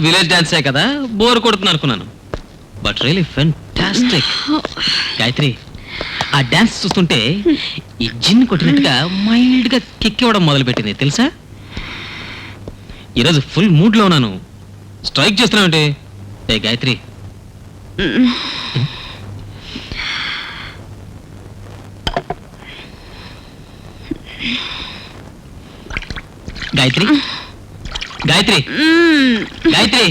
Village డాన్సే కదా, bore కొడుతుంది అనుకున్నాను. But really fantastic. గాయత్రి, ఆ డాన్స్ చూస్తుంటే ఈ జిన్ కొట్టినట్టుగా మైల్డ్ గా కిక్ ఇవ్వడం మొదలుపెట్టింది తెలుసా. ఈరోజు ఫుల్ మూడ్ లో ఉన్నాను. స్ట్రైక్ చేస్తున్నావంటే ఏ గాయత్రి. గాయత్రి గాయత్రి గాయత్రి,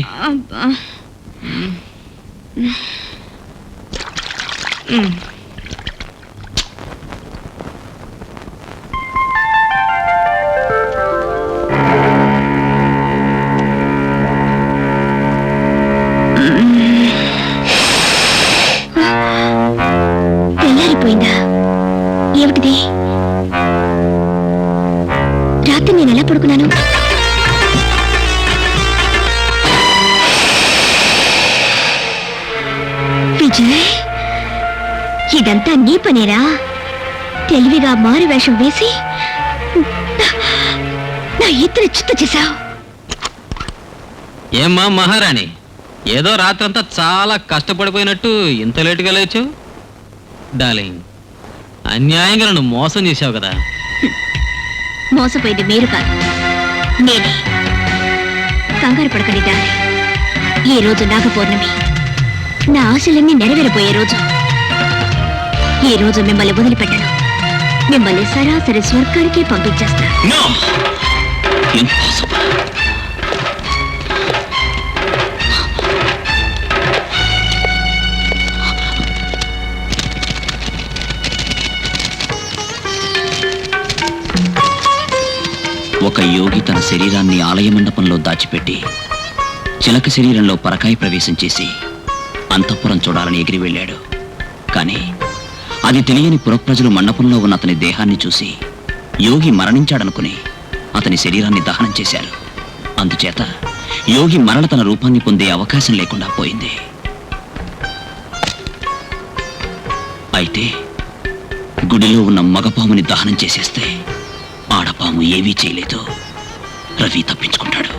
తెల్లారిపోయిందా? ఏమిటిది? రాత్రి నేను ఎలా పడుకున్నాను? విజయ్, ఇదంతా నీ పనేరా? తెలివిగా మారు వేషం వేసి నా ఇద్దరు చిత్త చేశావు. ఏమ్మా మహారాణి, ఏదో రాత్రంతా చాలా కష్టపడిపోయినట్టు ఇంత లేటుగా లేచావు. డార్లింగ్, అన్యాయంగా నన్ను మోసం చేశావు కదా. మోసపోయింది మీరు కాదు, నేనే. కంగారు పడకండి డార్లింగ్, ఈ రోజు నాగపౌర్ణమి, నా ఆశలన్నీ నెరవేరబోయే రోజు. ఈ రోజు మిమ్మల్ని వదిలిపెట్టను, మిమ్మల్ని సరాసరి స్వర్గానికి పంపించేస్తా. ఒక యోగి తన శరీరాన్ని ఆలయ మండపంలో దాచిపెట్టి చిలక శరీరంలో పరకాయ ప్రవేశం చేసి అంతఃపురం చూడాలని ఎగిరి వెళ్ళాడు. కానీ అది తెలియని పురప్రజలు మండపంలో ఉన్న అతని దేహాన్ని చూసి యోగి మరణించాడనుకుని అతని శరీరాన్ని దహనం చేశారు. అందుచేత యోగి మరల తన రూపాన్ని పొందే అవకాశం లేకుండా పోయింది. అయితే గుడిలో ఉన్న మగపాముని దహనం చేసేస్తే ఆడపాము ఏమీ చేయలేదు. రవి తప్పించుకుంటాడు.